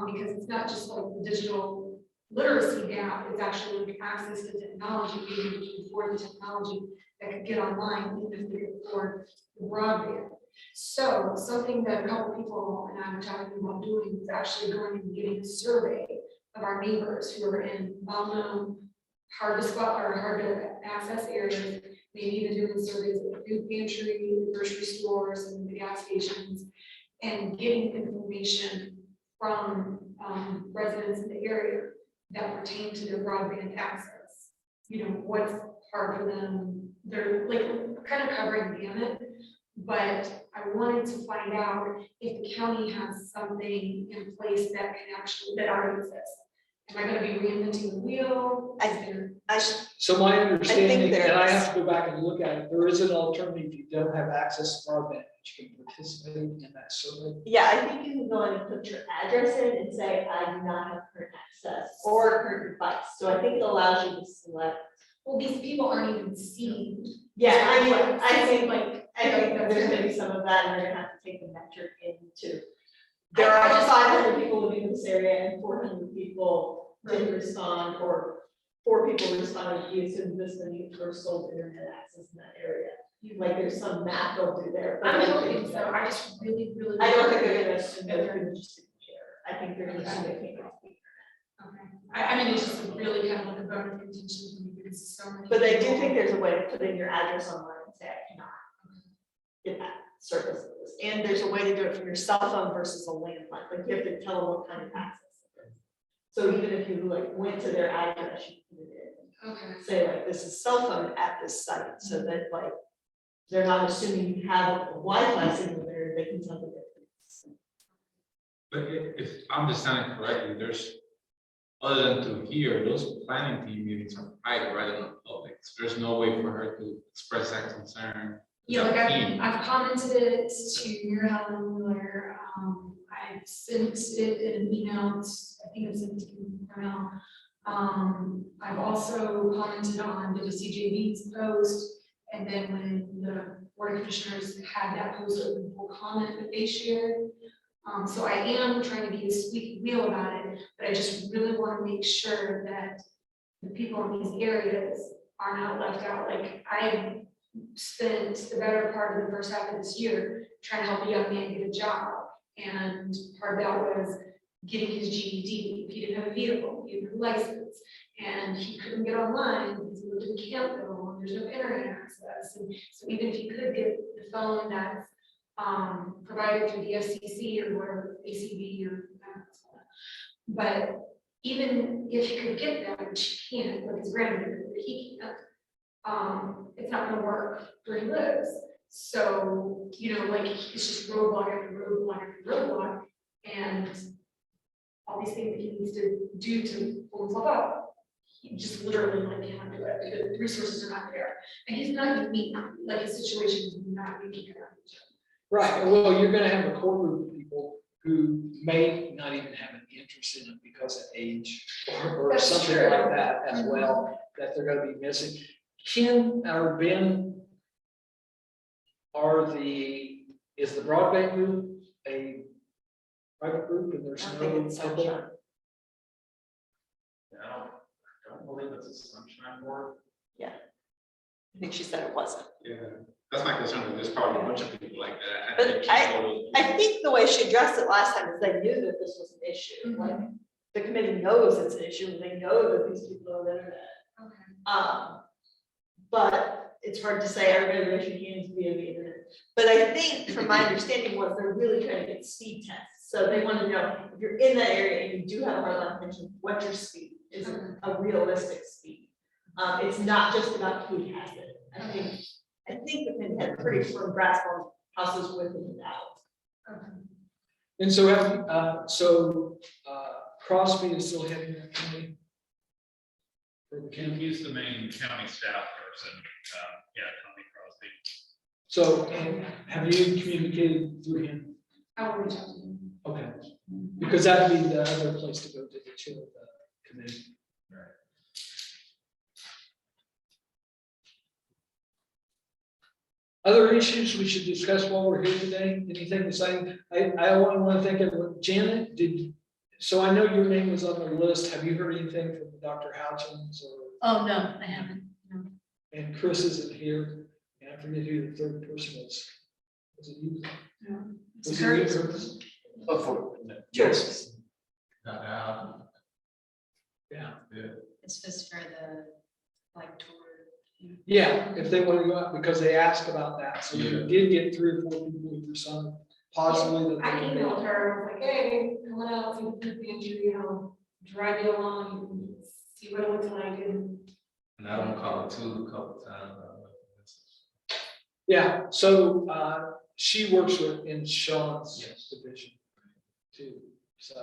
because it's not just like the digital literacy gap, it's actually access to technology, being able to afford the technology that could get online, even if they could afford the broadband. So something that a couple people and I were talking about doing is actually going and getting a survey of our neighbors who are in well-known hard to spot or hard to access areas. Maybe even doing surveys at the food pantry, the grocery stores and the gas stations, and getting information from residents in the area that pertain to their broadband access. What's hard for them. They're like kind of covering the gamut. But I wanted to find out if the county has something in place that already exists. Am I gonna be reinventing the wheel?
So my understanding,
there
and I
is.
have to go back and look at it, there is an alternative if you don't have access to broadband, that you can participate in that survey.
Yeah, I think you can go in and put your address in and say, I do not have current access or current device. So I think it allows you to select.
Well, these people aren't even seen.
Yeah, I think there's gonna be some of that, and you're gonna have to take the metric into. There are 500 people living in this area and 400 people didn't respond, or 4 people responded, you assume this many universal internet access in that area. Like there's some math they'll do there. but
I'm
I don't
hoping
think
so, I just really.
I don't think they're gonna assume that they're gonna just share. I think they're gonna assume they can't.
Okay, I mean, it's just really kind of like a bone of contention for me because so many.
But I do
people-
think there's a way to put in your address online and say, I cannot get that service at this and there's a way to do it from your cell phone versus a landline, like you have to tell them what kind of access it is. So even if you like went to their address, you can put it in,
Okay.
say like, this is cell phone at this site, so that like, they're not assuming you have a Wi-Fi signal there, they can tell the difference.
But if I'm understanding correctly, there's, other than through here, those planning team meetings are private rather than public. So there's no way for her to express that concern.
Yeah, like
without being-
I've commented it to Mary Helen Wheeler, I've sent it in an email, I think it's sent to you now. I've also commented on WCJB's post, and then when the Board of Commissioners had that post open for comment that they shared. So I am trying to be a squeaky wheel about it, but I just really want to make sure that the people in these areas are not left out. Like I spent the better part of the first half of this year trying to help a young man get a job. And part of that was getting his GED. If he didn't have a vehicle, he didn't have a license, and he couldn't get online because he lived in Campbell and there's no internet access. And so even if he could get the phone that's provided through the FCC or whatever, ACB or but even if he could get that, which he can't, like his grandmother, but he can't, it's not gonna work where he lives. So, you know, like it's just roadblock after roadblock after roadblock, and all these things that he needs to do to pull himself up. He just literally like cannot do it. The resources are not there, and he's not unique. Like his situation is not unique.
Right, well, you're gonna have a core group of people who may not even have an interest in it because of age or
That's
something
true.
like that as well, that they're gonna be missing. Ken or Ben, is the broadband group a private group and there's
I
no
think it's
public?
sunshine.
Yeah, I don't believe it's a sunshine board.
I think she said it wasn't.
Yeah, that's my concern. There's probably a bunch of people like that.
But
think she's one of those
I
people.
think the way she addressed it last time is they knew that this was an issue,
Mhm.
like, the committee knows it's an issue, and they know that these people are on the internet.
Okay.
But it's hard to say, everybody raise your hands via the internet. But I think, from my understanding, was they're really trying to get speed tests. So they want to know, if you're in that area and you do have a hard line connection, what's your speed? Is it a realistic speed? It's not just about who has it. I think the committee had a pretty firm grasp on houses with and without.
Okay.
And so, Crosby is still heading that committee? For the county?
He's the main county staff person, yeah, Tommy Crosby.
So, and have you communicated through him?
I will reach out to him.
Okay, because that'd be the other place to go to the chair of the committee. Other issues we should discuss while we're here today? Anything to say? I want to thank everyone. Janet, so I know your name was on the list. Have you heard anything from Dr. Houchins or?
Oh, no, I haven't. No.
And Chris isn't here, and I forget who the third person was. Was it you?
No.
Was it you, Chris?
Yes.
Yeah.
This was for the, like, tour.
Yeah, if they want to go out, because they asked about that, so you did get 3 or 4 people with your son, possibly. That
I
they-
emailed her, I was like, hey, come on out, see the pantry, you know, drive you along, and see what it looks like, and
And I don't call it too a couple times.
Yeah, so she works in Sean's division too. So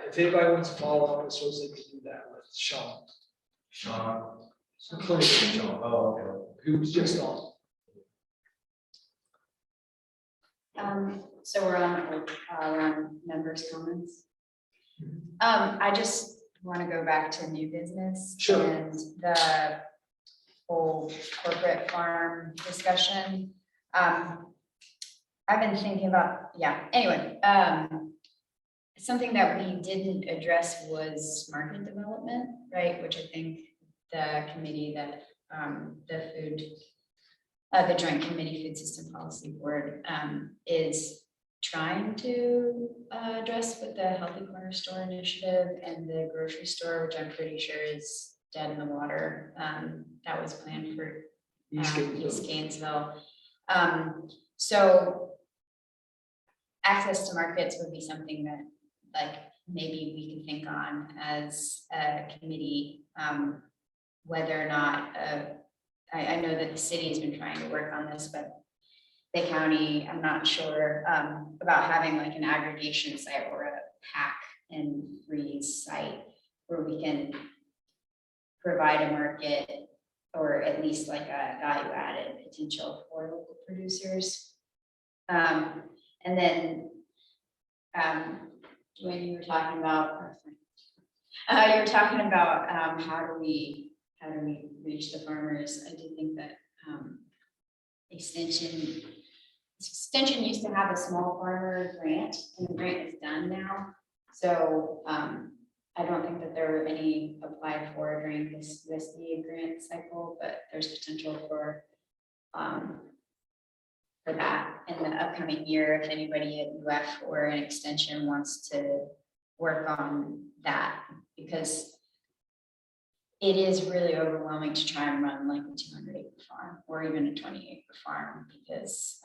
if anybody wants to follow up, I suppose they could do that with Sean.
Sean.
Including Sean,
Oh, okay.
who was just on.
So we're on members' comments. I just want to go back to new business.
Sure.
And the whole corporate farm discussion. I've been thinking about, anyway, something that we didn't address was market development, right? Which I think the committee that, the Joint Committee Food System Policy Board is trying to address with the Healthy Corner Store initiative and the grocery store, which I'm pretty sure is dead in the water. That was planned for East Gainesville. So access to markets would be something that, like, maybe we can think on as a committee, whether or not, I know that the city has been trying to work on this, but the county, I'm not sure, about having like an aggregation site or a pack and freeze site where we can provide a market or at least like a value added potential for local producers. And then, when you were talking about, you were talking about how do we reach the farmers? I do think that extension used to have a small farmer grant, and the grant is done now. So I don't think that there were any applied for during this USDA grant cycle, but there's potential for that in the upcoming year if anybody at UF or an extension wants to work on that, because it is really overwhelming to try and run like a 200-acre farm or even a 20-acre farm, because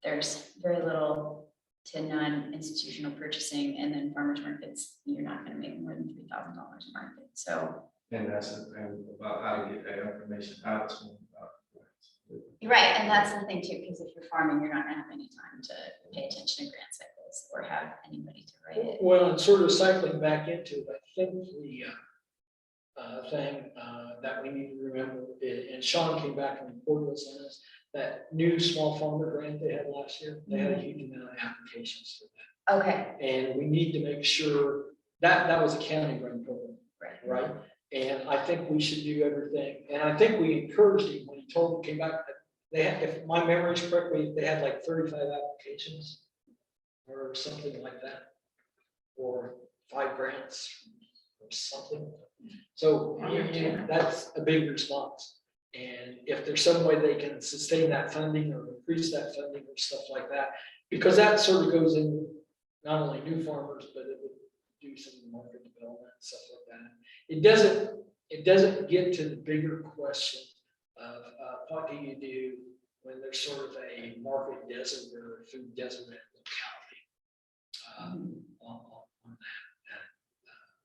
there's very little to none institutional purchasing, and then farmers markets, you're not going to make more than $3,000 a market. So,
And that's the thing about how to get that information out to them.
right, and that's the thing too, because if you're farming, you're not going to have any time to pay attention to grant cycles or have anybody to write it.
Well, and sort of cycling back into it, I think the thing that we need to remember, and Sean came back and reported us on this, that new small farmer grant they had last year, they had a huge amount of applications for that.
Okay.
And we need to make sure that was a county run program, right? And I think we should do everything. And I think we encouraged him when he came back, that they had, if my memory is correct, they had like 35 applications or something like that, or 5 grants or something. So that's a big response. And if there's some way they can sustain that funding or increase that funding or stuff like that, because that sort of goes in not only new farmers, but it would do some market development and stuff like that. It doesn't get to the bigger question of what do you do when there's sort of a market desert or a food desert locality on that.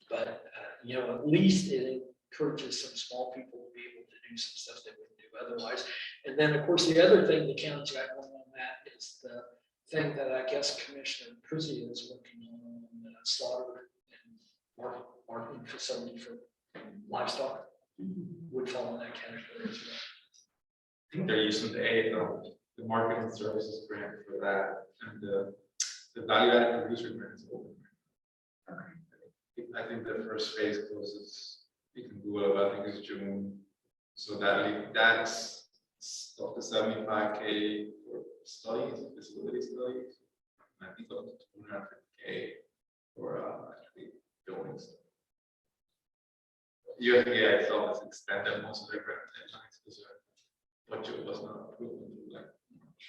But you know, at least it encourages some small people to be able to do some stuff they wouldn't do otherwise. And then, of course, the other thing the county's got going on that is the thing that I guess Commissioner Prizzi is working on slaughter and marketing facility for livestock would fall in that category as well.
I think they're using the marketing services grant for that, and the value added producer grant is open. I think the first phase closes, you can Google it, I think it's June. So that's up to 75K for studies, disability studies. And I think up to 250K for actually buildings. USDA itself has extended most of their grant deadlines because their budget was not approved until like March.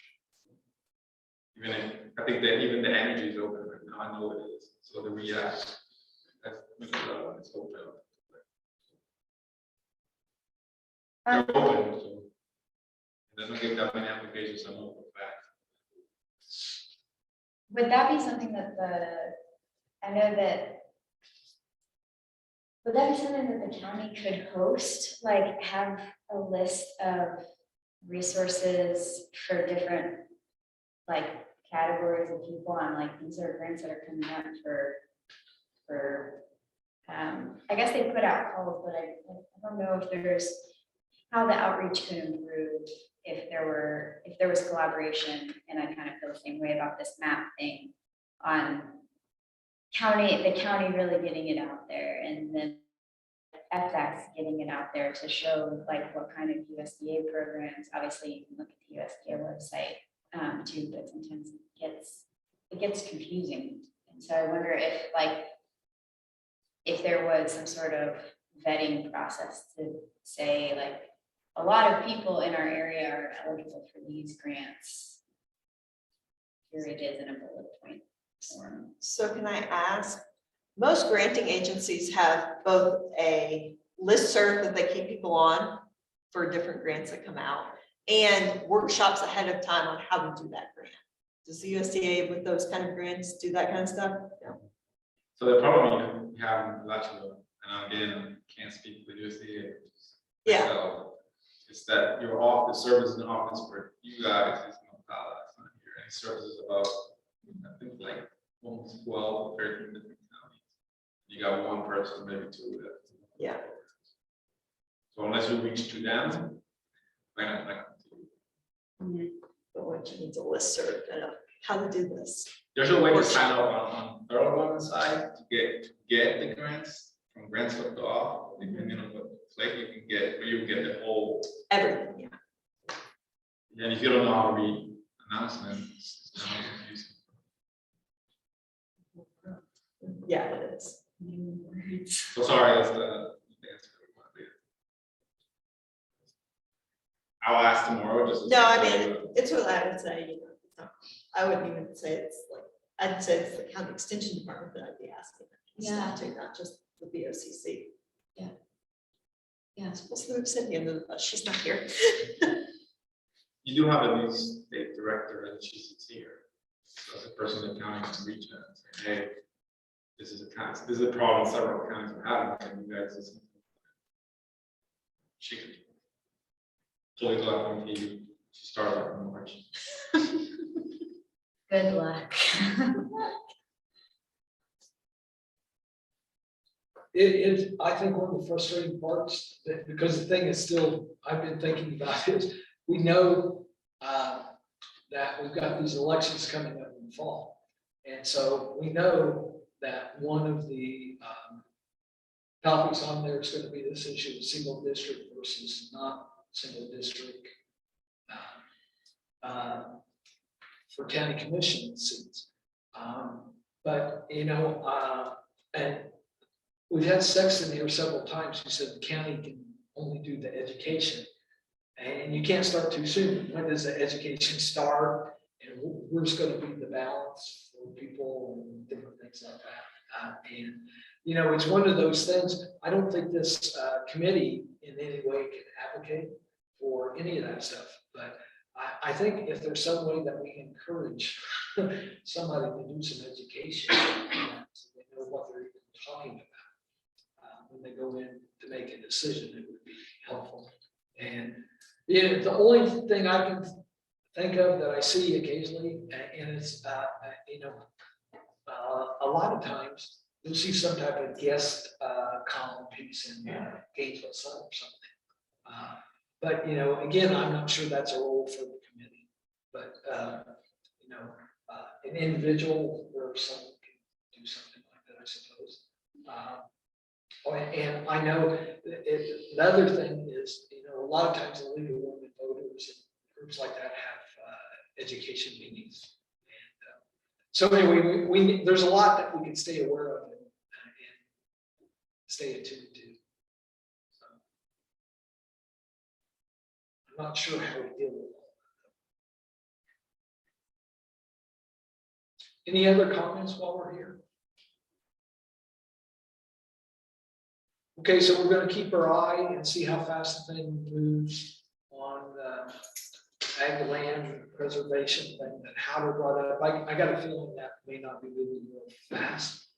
I think that even the energy is open right now. I know it is. So the React, it's open. They're open, so they don't get that many applications. I know for a fact.
Would that be something that would that be something that the county could host, like have a list of resources for different like categories of people, and like these are grants that are coming up for I guess they put out calls, but I don't know if there's how the outreach could improve if there was collaboration. And I kind of feel the same way about this map thing on the county really getting it out there, and then FX getting it out there to show like what kind of USDA programs. Obviously you can look at the USDA website too, but sometimes it gets confusing. And so I wonder if there was some sort of vetting process to say like a lot of people in our area are eligible for these grants. Here it is in a bullet point form.
So can I ask, most granting agencies have both a listserv that they keep people on for different grants that come out and workshops ahead of time on how to do that grant. Does the USDA with those kind of grants do that kind of stuff? No.
So the problem you have in Alachua, and again, I can't speak for USDA.
Yeah.
So it's that your office, services and office for you guys is no dollar, it's not here, and services about, I think like almost 12, 13 different counties. You got one person, maybe two.
Yeah.
So unless you reach to them, might not like.
But what you need to listserv, I know how to do this.
There's a way to sign up on Thorough side to get the grants from grants.gov, depending on what like you can get, or you can get the whole.
Everything, yeah.
And if you don't know how to read announcements, it's not confusing.
Yeah, it is.
So sorry, that's the answer. I'll ask tomorrow just. to
No, I
say,
mean, it's what I would say, you know, it's not- I wouldn't even say it's like, I'd say it's the county extension department that I'd be asking. Stuff to, not just the BOCC.
Yeah.
Supposed to move Cindy under the bus, she's not here.
You do have a new state director and she's here. So the person in the county can reach out and say, hey, this is a problem several counties are having, can you guys listen? She could. Totally glad when she started in March.
Good luck.
I think one of the frustrating parts, that because the thing is still, I've been thinking about is, we know that we've got these elections coming up in the fall. And so we know that one of the topics on there is going to be this issue of single district versus not single district for county commission seats. But, you know, and we've had Sexton here several times who said the county can only do the education. And you can't start too soon. When does the education start? And where's going to be the balance for people and different things like that? And, you know, it's one of those things, I don't think this committee in any way can advocate for any of that stuff. But I think if there's some way that we encourage somebody to do some education, so they know what they're even talking about when they go in to make a decision, it would be helpful. And yeah, the only thing I can think of that I see occasionally, and it's, you know, a lot of times you'll see some type of guest column piece in Gainesville Sun or something. But, you know, again, I'm not sure that's a role for the committee, but, you know, an individual or someone can do something like that, I suppose. And I know the other thing is, you know, a lot of times the League of Women Voters and groups like that have education meetings. And so anyway, there's a lot that we can stay aware of and stay attuned to. So, I'm not sure how we deal with all that. Any other comments while we're here? Okay, so we're going to keep our eye and see how fast the thing moves on ag land preservation thing that Howard brought up. I got a feeling that may not be moving real fast.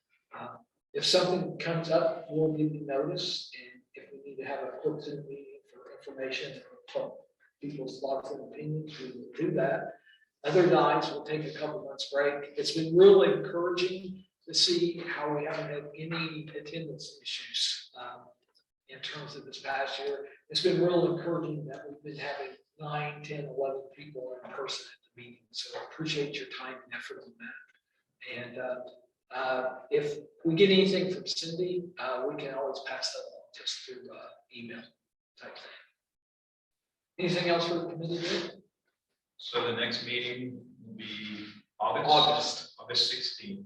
If something comes up, we'll give you notice, and if we need to have a quick Zoom meeting for information from people's thoughts and opinions, we will do that. Other nights, we'll take a couple months break. It's been really encouraging to see how we haven't had any attendance issues in terms of this past year. It's been real encouraging that we've been having 9, 10, 11 people in person at the meeting. So I appreciate your time and effort on that. And if we get anything from Cindy, we can always pass that along just through email type thing. Anything else for the committee?
So the next meeting will be
August
16th.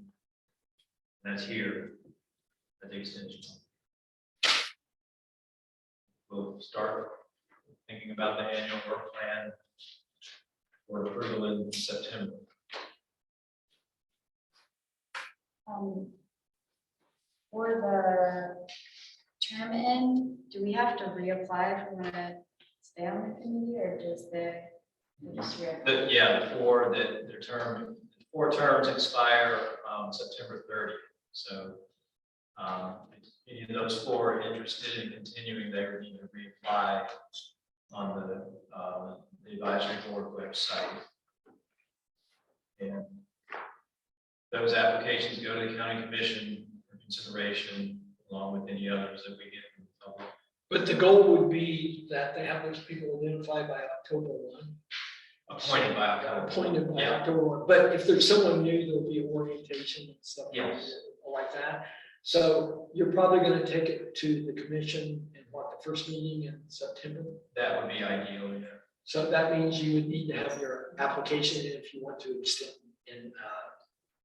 That's here at the extension. We'll start thinking about the annual work plan for approval in September.
For the term end, do we have to reapply if we want to stay on the committee, or does the, we just reapply?
The four that their term, 4 terms expire September 30th. So if any of those 4 are interested in continuing, they would need to reapply on the advisory board website. And those applications go to the county commission for consideration, along with any others that we get from the public.
But the goal would be that they have those people identified by October 1.
Appointed by October.
Appointed by
Yeah.
October 1. But if there's someone new, there'll be orientation and stuff
Yes.
like that. So you're probably going to take it to the commission in the first meeting in September.
That would be ideal, yeah.
So that means you would need to have your application in if you want to extend in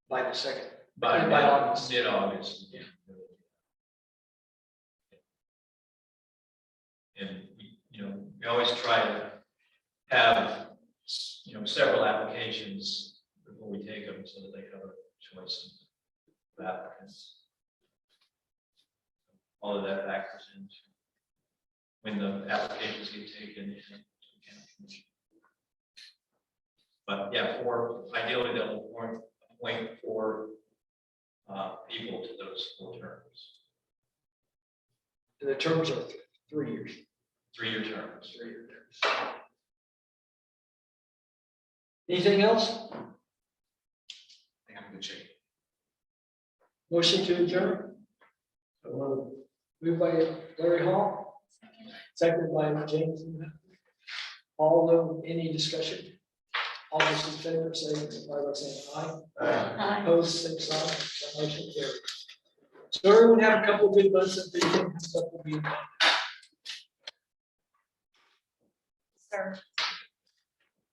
by the second.
By
August.
mid-August. Yeah. And we always try to have, several applications before we take them so that they have a choice of applicants. All of that factors into when the applications get taken in. But yeah, ideally they'll appoint 4 people to those 4 terms,
And the terms are 3 years.
3-year terms.
3-year terms. Anything else?
I think I'm in good shape.
Motion to adjourn? Moved by Larry Hall, seconded by James. Any discussion? All those in favor, say, by saying aye. Opposed, same sign. That motion carries. So everyone have a couple of good months of vision. Stuff will be.
Sir.